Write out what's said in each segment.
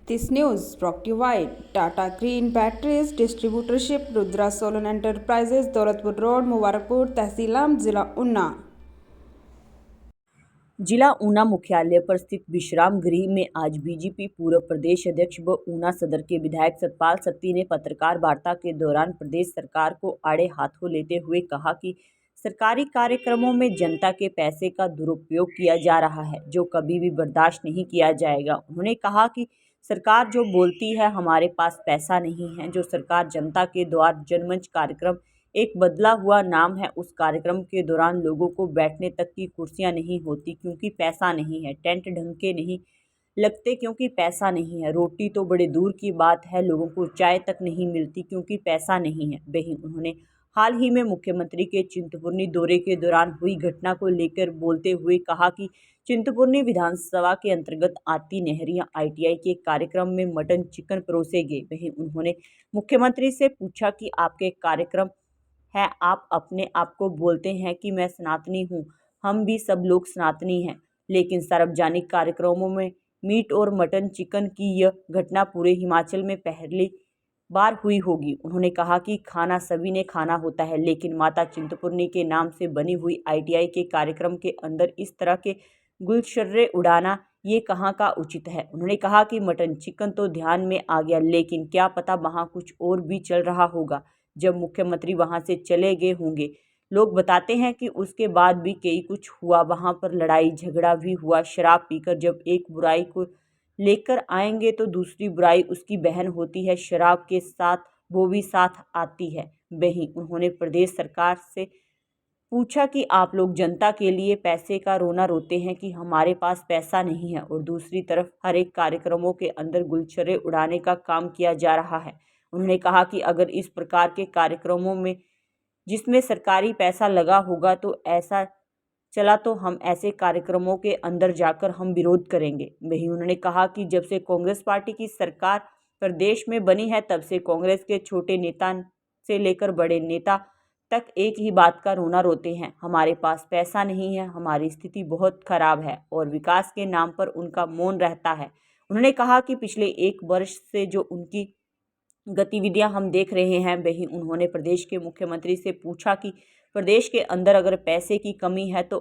This news brought to you by Tata Green Batteries Distributorship, Rudra Solar Enterprises, Daulatpur road, Mubarakpur, तहसील आम, जिला ऊना। जिला ऊना मुख्यालय पर स्थित विश्राम गृह में आज बीजेपी पूर्व प्रदेश अध्यक्ष व ऊना सदर के विधायक सतपाल सत्ती ने पत्रकार वार्ता के दौरान प्रदेश सरकार को आड़े हाथों लेते हुए कहा कि सरकारी कार्यक्रमों में जनता के पैसे का दुरुपयोग किया जा रहा है, जो कभी भी बर्दाश्त नहीं किया जाएगा। उन्होंने कहा कि सरकार जो बोलती है हमारे पास पैसा नहीं है, जो सरकार जनता के द्वार जनमंच कार्यक्रम एक बदला हुआ नाम है। उस कार्यक्रम के दौरान लोगों को बैठने तक की कुर्सियां नहीं होती क्योंकि पैसा नहीं है, टेंट ढंग के नहीं लगते क्योंकि पैसा नहीं है, रोटी तो बड़े दूर की बात है, लोगों को चाय तक नहीं मिलती क्योंकि पैसा नहीं है। वहीं उन्होंने हाल ही में मुख्यमंत्री के चिंतपूर्णी दौरे के दौरान हुई घटना को लेकर बोलते हुए कहा कि चिंतपूर्णी विधानसभा के अंतर्गत आती नहरिया ITI के कार्यक्रम में मटन चिकन परोसे गए। वहीं उन्होंने मुख्यमंत्री से पूछा कि आपके कार्यक्रम है, आप अपने आप को बोलते हैं कि मैं सनातनी हूँ, हम भी सब लोग सनातनी हैं, लेकिन सार्वजनिक कार्यक्रमों में मीट और मटन चिकन की यह घटना पूरे हिमाचल में पहली बार हुई होगी। उन्होंने कहा कि खाना सभी ने खाना होता है, लेकिन माता चिंतपूर्णी के नाम से बनी हुई ITI के कार्यक्रम के अंदर इस तरह के गुलशर्रे उड़ाना ये कहाँ का उचित है। उन्होंने कहा कि मटन चिकन तो ध्यान में आ गया, लेकिन क्या पता वहाँ कुछ और भी चल रहा होगा। जब मुख्यमंत्री वहां से चले गए होंगे, लोग बताते हैं कि उसके बाद भी कई कुछ हुआ, वहां पर लड़ाई झगड़ा भी हुआ। शराब पीकर जब एक बुराई को लेकर आएंगे तो दूसरी बुराई उसकी बहन होती है, शराब के साथ वो भी साथ आती है। वहीं उन्होंने प्रदेश सरकार से पूछा कि आप लोग जनता के लिए पैसे का रोना रोते हैं कि हमारे पास पैसा नहीं है, और दूसरी तरफ हर एक कार्यक्रमों के अंदर गुलछर्रे उड़ाने का काम किया जा रहा है। उन्होंने कहा कि अगर इस प्रकार के कार्यक्रमों में जिसमें सरकारी पैसा लगा होगा तो ऐसा चला तो हम ऐसे कार्यक्रमों के अंदर जाकर हम विरोध करेंगे। वहीं उन्होंने कहा कि जब से कांग्रेस पार्टी की सरकार प्रदेश में बनी है, तब से कांग्रेस के छोटे नेता से लेकर बड़े नेता तक एक ही बात का रोना रोते हैं, हमारे पास पैसा नहीं है, हमारी स्थिति बहुत खराब है, और विकास के नाम पर उनका मौन रहता है। उन्होंने कहा कि पिछले 1 वर्ष से जो उनकी गतिविधियां हम देख रहे हैं, वहीं उन्होंने प्रदेश के मुख्यमंत्री से पूछा कि प्रदेश के अंदर अगर पैसे की कमी है तो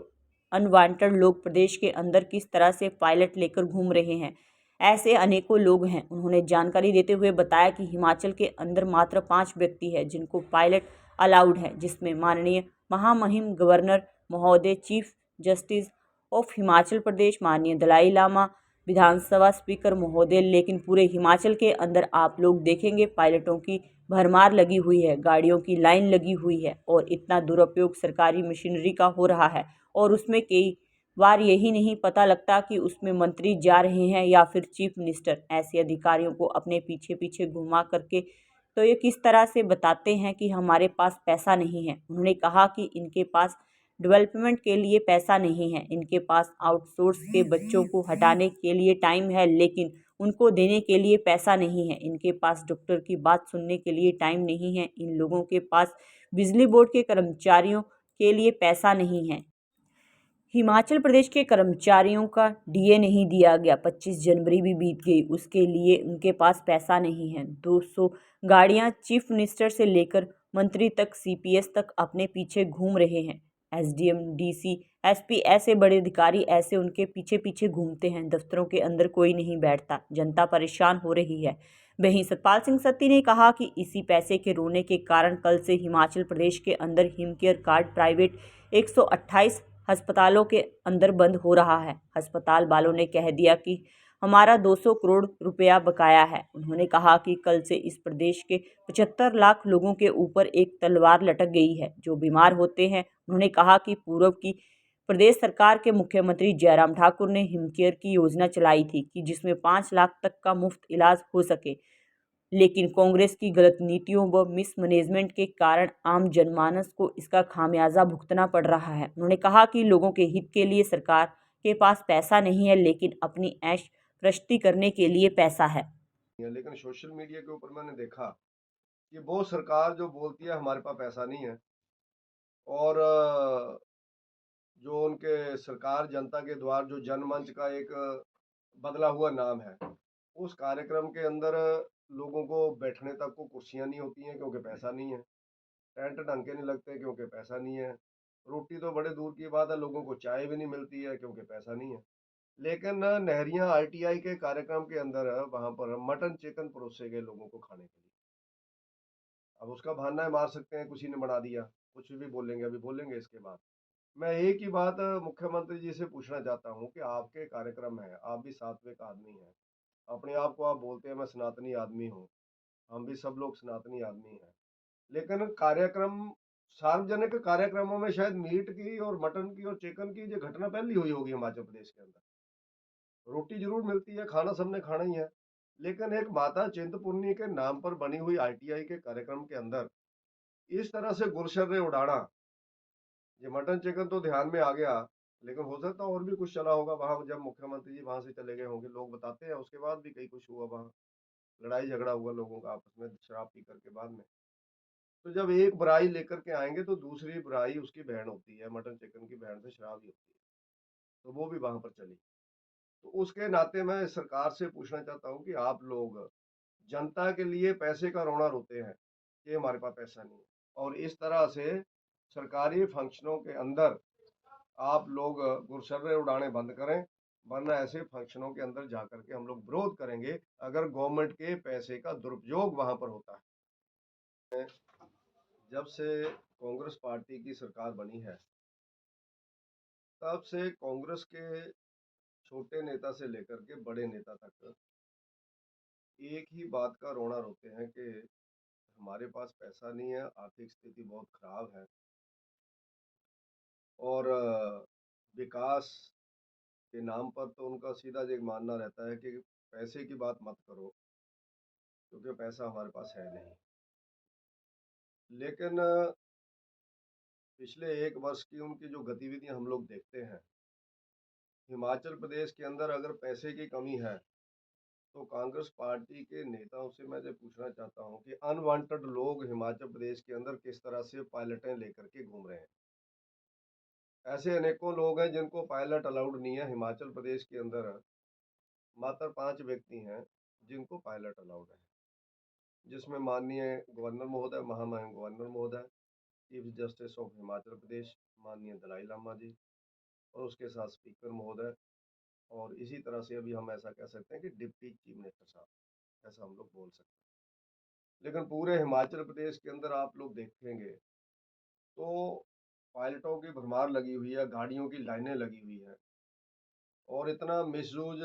अनवांटेड लोग प्रदेश के अंदर किस तरह से पायलट लेकर घूम रहे हैं। ऐसे अनेकों लोग हैं। उन्होंने जानकारी देते हुए बताया कि हिमाचल के अंदर मात्र 5 व्यक्ति हैं जिनको पायलट अलाउड है, जिसमें माननीय महामहिम गवर्नर महोदय, chief justice of Himachal Pradesh माननीय दलाई लामा, विधानसभा स्पीकर महोदय। लेकिन पूरे हिमाचल के अंदर आप लोग देखेंगे पायलटों की भरमार लगी हुई है, गाड़ियों की लाइन लगी हुई है, और इतना दुरुपयोग सरकारी मशीनरी का हो रहा है, और उसमें कई बार यही नहीं पता लगता कि उसमें मंत्री जा रहे हैं या फिर चीफ मिनिस्टर। ऐसे अधिकारियों को अपने पीछे पीछे घुमा करके तो ये किस तरह से बताते हैं कि हमारे पास पैसा नहीं है। उन्होंने कहा कि इनके पास डेवलपमेंट के लिए पैसा नहीं है, इनके पास आउटसोर्स के बच्चों को हटाने के लिए टाइम है, लेकिन उनको देने के लिए पैसा नहीं है। इनके पास डॉक्टर की बात सुनने के लिए टाइम नहीं है। इन लोगों के पास बिजली बोर्ड के कर्मचारियों के लिए पैसा नहीं है। हिमाचल प्रदेश के कर्मचारियों का DA नहीं दिया गया, 25 जनवरी भी बीत गई, उसके लिए उनके पास पैसा नहीं है। 200 गाड़ियां चीफ मिनिस्टर से लेकर मंत्री तक, CPS तक अपने पीछे घूम रहे हैं। SDM, DC, SP ऐसे बड़े अधिकारी ऐसे उनके पीछे पीछे घूमते हैं। दफ्तरों के अंदर कोई नहीं बैठता, जनता परेशान हो रही है। वहीं सतपाल सिंह सत्ती ने कहा कि इसी पैसे के रोने के कारण कल से हिमाचल प्रदेश के अंदर हिमकेयर कार्ड प्राइवेट 128 अस्पतालों के अंदर बंद हो रहा है। अस्पताल वालों ने कह दिया कि हमारा 200 करोड़ रुपया बकाया है। उन्होंने कहा कि कल से इस प्रदेश के 75 लाख लोगों के ऊपर एक तलवार लटक गई है जो बीमार होते हैं। उन्होंने कहा कि पूर्व की प्रदेश सरकार के मुख्यमंत्री जयराम ठाकुर ने हिमकेयर की योजना चलाई थी कि जिसमें 5 लाख तक का मुफ्त इलाज हो सके, लेकिन कांग्रेस की गलत नीतियों व मिसमैनेजमेंट के कारण आम जनमानस को इसका खामियाजा भुगतना पड़ रहा है। उन्होंने कहा कि लोगों के हित के लिए सरकार के पास पैसा नहीं है, लेकिन अपनी ऐश प्रशती करने के लिए पैसा है। लेकिन सोशल मीडिया के ऊपर मैंने देखा कि वो सरकार जो बोलती है हमारे पास पैसा नहीं है, और जो उनके सरकार जनता के द्वार जो जनमंच का एक बदला हुआ नाम है, उस कार्यक्रम के अंदर लोगों को बैठने तक को कुर्सियां नहीं होती हैं क्योंकि पैसा नहीं है, टेंट ढंग के नहीं लगते क्योंकि पैसा नहीं है, रोटी तो बड़े दूर की बात है, लोगों को चाय भी नहीं मिलती है क्योंकि पैसा नहीं है। लेकिन नहरिया आईटीआई के कार्यक्रम के अंदर वहां पर मटन चिकन परोसे गए लोगों को खाने के लिए। अब उसका बहाना है, मार सकते हैं, किसी ने बना दिया, कुछ भी बोलेंगे, अभी बोलेंगे इसके बाद। मैं एक ही बात मुख्यमंत्री जी से पूछना चाहता हूँ कि आपके कार्यक्रम है, आप भी सात्विक आदमी हैं, अपने आप को आप बोलते हैं मैं सनातनी आदमी हूँ, हम भी सब लोग सनातनी आदमी हैं, लेकिन कार्यक्रम, सार्वजनिक कार्यक्रमों में शायद मीट की और मटन की और चिकन की जो घटना पहली हुई होगी हिमाचल प्रदेश के अंदर। रोटी जरूर मिलती है, खाना सबने खाना ही है, लेकिन एक माता चिंतपूर्णी के नाम पर बनी हुई आईटीआई के कार्यक्रम के अंदर इस तरह से गुरशर्रे उड़ाना, ये मटन चिकन तो ध्यान में आ गया, लेकिन हो सकता है और भी कुछ चला होगा वहां, जब मुख्यमंत्री जी वहां से चले गए होंगे, लोग बताते हैं उसके बाद भी कई कुछ हुआ वहां, लड़ाई झगड़ा हुआ लोगों का आपस में शराब पी करके बाद में। तो जब एक बुराई लेकर के आएंगे तो दूसरी बुराई उसकी बहन होती है, मटन चिकन की बहन से शराब ही होती है, तो वो भी वहां पर चली। तो उसके नाते मैं सरकार से पूछना चाहता हूँ कि आप लोग जनता के लिए पैसे का रोना रोते हैं कि हमारे पास पैसा नहीं है, और इस तरह से सरकारी फंक्शनों के अंदर आप लोग गुरशर्रे उड़ाने बंद करें, वरना ऐसे फंक्शनों के अंदर जाकर के हम लोग विरोध करेंगे अगर गवर्नमेंट के पैसे का दुरुपयोग वहां पर होता है। जब से कांग्रेस पार्टी की सरकार बनी है, तब से कांग्रेस के छोटे नेता से लेकर के बड़े नेता तक एक ही बात का रोना रोते हैं कि हमारे पास पैसा नहीं है, आर्थिक स्थिति बहुत खराब है, और विकास के नाम पर तो उनका सीधा एक मानना रहता है कि पैसे की बात मत करो क्योंकि पैसा हमारे पास है नहीं। लेकिन पिछले एक वर्ष की उनकी जो गतिविधियां हम लोग देखते हैं, हिमाचल प्रदेश के अंदर अगर पैसे की कमी है तो कांग्रेस पार्टी के नेताओं से मैं ये पूछना चाहता हूं कि अनवांटेड लोग हिमाचल प्रदेश के अंदर किस तरह से पायलटें लेकर के घूम रहे हैं। ऐसे अनेकों लोग हैं जिनको पायलट अलाउड नहीं है हिमाचल प्रदेश के अंदर, मात्र 5 व्यक्ति हैं जिनको पायलट अलाउड है, जिसमें माननीय गवर्नर महोदय, महामहिम गवर्नर महोदय, chief justice of Himachal Pradesh माननीय दलाई लामा जी, और उसके साथ स्पीकर महोदय, और इसी तरह से अभी हम ऐसा कह सकते हैं कि डिप्टी चीफ मिनिस्टर साहब, ऐसा हम लोग बोल सकते हैं। लेकिन पूरे हिमाचल प्रदेश के अंदर आप लोग देखेंगे तो पायलटों की भरमार लगी हुई है, गाड़ियों की लाइनें लगी हुई है, और इतना मिसयूज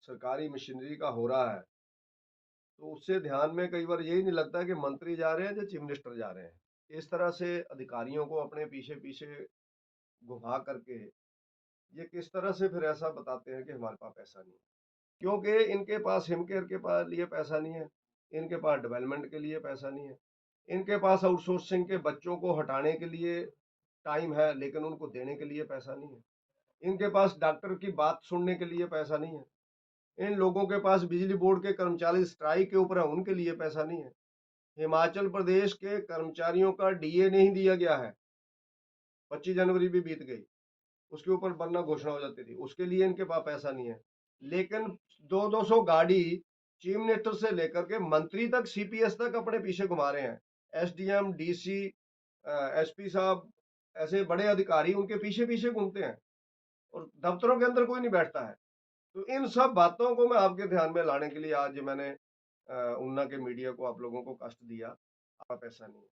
सरकारी मशीनरी का हो रहा है, तो उससे ध्यान में कई बार यही नहीं लगता कि मंत्री जा रहे हैं या चीफ मिनिस्टर जा रहे हैं। इस तरह से अधिकारियों को अपने पीछे पीछे घुमा करके ये किस तरह से फिर ऐसा बताते हैं कि हमारे पास पैसा नहीं है, क्योंकि इनके पास हिमकेयर के पास लिए पैसा नहीं है, इनके पास डेवलपमेंट के लिए पैसा नहीं है, इनके पास आउटसोर्सिंग के बच्चों को हटाने के लिए टाइम है लेकिन उनको देने के लिए पैसा नहीं है, इनके पास डॉक्टर की बात सुनने के लिए पैसा नहीं है, इन लोगों के पास बिजली बोर्ड के कर्मचारी स्ट्राइक के ऊपर है, उनके लिए पैसा नहीं है। हिमाचल प्रदेश के कर्मचारियों का डीए नहीं दिया गया है, 25 जनवरी भी बीत गई, उसके ऊपर बनना घोषणा हो जाती थी, उसके लिए इनके पास पैसा नहीं है। लेकिन 200 गाड़ी चीफ मिनिस्टर से लेकर के मंत्री तक, सीपीएस तक अपने पीछे घुमा रहे हैं, एसडीएम, डीसी, एसपी साहब, ऐसे बड़े अधिकारी उनके पीछे पीछे घूमते हैं, और दफ्तरों के अंदर कोई नहीं बैठता है। तो इन सब बातों को मैं आपके ध्यान में लाने के लिए आज मैंने ऊना के मीडिया को, आप लोगों को कष्ट दिया। आपका पैसा नहीं है,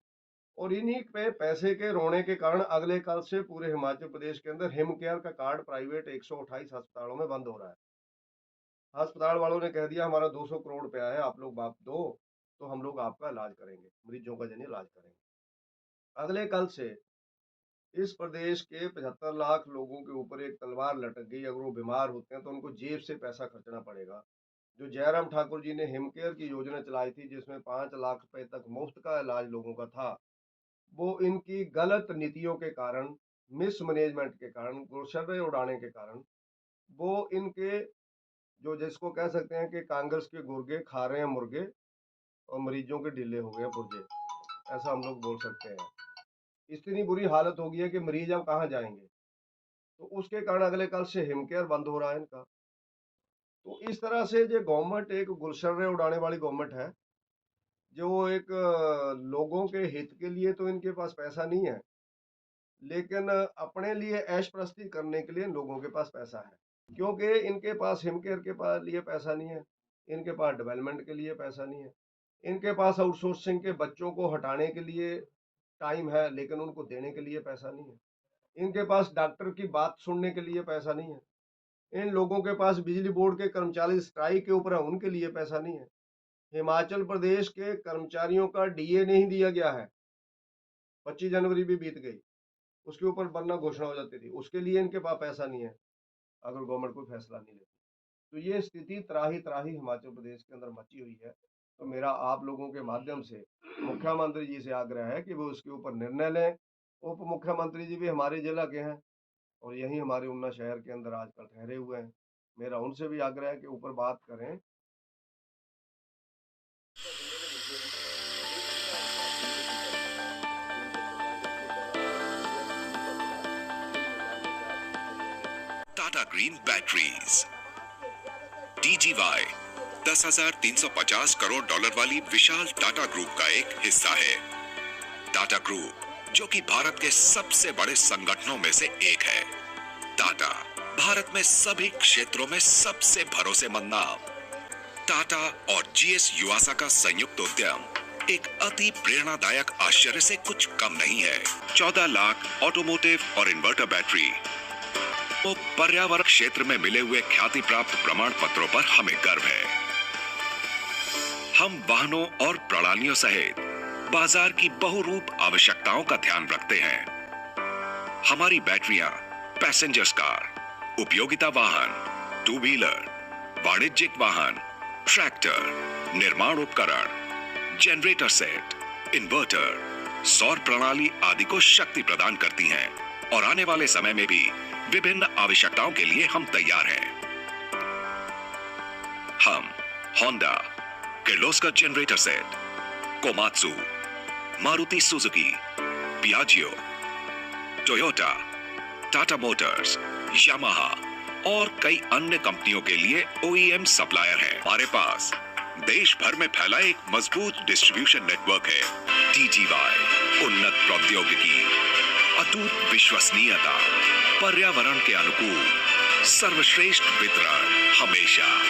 और इन्हीं पे पैसे के रोने के कारण अगले कल से पूरे हिमाचल प्रदेश के अंदर हिम केयर का कार्ड प्राइवेट 128 अस्पतालों में बंद हो रहा है। अस्पताल वालों ने कह दिया हमारा 200 करोड़ रुपया है, आप लोग बाप दो तो हम लोग आपका इलाज करेंगे, मरीजों का जन इलाज करेंगे। अगले कल से इस प्रदेश के 75 लाख लोगों के ऊपर एक तलवार लटक गई, अगर वो बीमार होते हैं तो उनको जेब से पैसा खर्चना पड़ेगा। जो जयराम ठाकुर जी ने हिमकेयर की योजना चलाई थी जिसमें 5 लाख रुपए तक मुफ्त का इलाज लोगों का था, वो इनकी गलत नीतियों के कारण, मिसमैनेजमेंट के कारण, गुरशर्रे उड़ाने के कारण, वो इनके जो जिसको कह सकते हैं कि कांग्रेस के गुर्गे खा रहे हैं मुर्गे और मरीजों के ढीले हो गए पुर्जे, ऐसा हम लोग बोल सकते हैं। इतनी बुरी हालत हो गई है कि मरीज अब कहाँ जाएंगे, तो उसके कारण अगले कल से हिमकेयर बंद हो रहा है इनका। तो इस तरह से जो गवर्नमेंट एक गुलशर्रे उड़ाने वाली गवर्नमेंट है, जो एक लोगों के हित के लिए तो इनके पास पैसा नहीं है, लेकिन अपने लिए ऐश-प्रस्ती करने के लिए लोगों के पास पैसा है। क्योंकि इनके पास हिमकेयर के लिए पैसा नहीं है, इनके पास डेवलपमेंट के लिए पैसा नहीं है, इनके पास आउटसोर्सिंग के बच्चों को हटाने के लिए टाइम है, लेकिन उनको देने के लिए पैसा नहीं है। इनके पास डॉक्टर की बात सुनने के लिए पैसा नहीं है। इन लोगों के पास बिजली बोर्ड के कर्मचारी स्ट्राइक के ऊपर है, उनके लिए पैसा नहीं है। हिमाचल प्रदेश के कर्मचारियों का डीए नहीं दिया गया है। 25 जनवरी भी बीत गई, उसके ऊपर वरना घोषणा हो जाती थी, उसके लिए इनके पास पैसा नहीं है, अगर गवर्नमेंट कोई फैसला नहीं लेती। तो ये स्थिति त्राही-त्राही हिमाचल प्रदेश के अंदर मची हुई है। तो मेरा आप लोगों के माध्यम से मुख्यमंत्री जी से आग्रह है कि वो उसके ऊपर निर्णय लें। उप मुख्यमंत्री जी भी हमारे जिला के हैं और यहीं हमारे ऊना शहर के अंदर आजकल ठहरे हुए हैं। मेरा उनसे भी आग्रह है कि ऊपर बात करें। Tata green batteries DGY 10,350 crore dollar वाली विशाल टाटा ग्रुप का एक हिस्सा है। टाटा ग्रुप जो कि भारत के सबसे बड़े संगठनों में से एक है। टाटा भारत में सभी क्षेत्रों में सबसे भरोसेमंद नाम। टाटा और GS युवासा का संयुक्त उद्यम एक अति प्रेरणादायक आश्चर्य से कुछ कम नहीं है। 14 लाख ऑटोमोटिव और इन्वर्टर बैटरी तो पर्यावरण क्षेत्र में मिले हुए ख्याति प्राप्त प्रमाण पत्रों पर हमें गर्व है। हम वाहनों और प्रणालियों सहित बाजार की बहुरूप आवश्यकताओं का ध्यान रखते हैं। हमारी बैटरियां पैसेंजर्स कार, उपयोगिता वाहन, टू व्हीलर, वाणिज्यिक वाहन, ट्रैक्टर, निर्माण उपकरण, जनरेटर सेट, इन्वर्टर, सौर प्रणाली आदि को शक्ति प्रदान करती हैं और आने वाले समय में भी विभिन्न आवश्यकताओं के लिए हम तैयार हैं। हम Honda, Kirloskar generator set, Komatsu, Maruti Suzuki, Piaggio, Toyota, Tata Motors, Yamaha और कई अन्य कंपनियों के लिए OEM सप्लायर हैं। हमारे पास देश भर में फैला एक मजबूत डिस्ट्रीब्यूशन नेटवर्क है। DGY उन्नत प्रौद्योगिकी, अटूट विश्वसनीयता, पर्यावरण के अनुकूल, सर्वश्रेष्ठ वितरण हमेशा।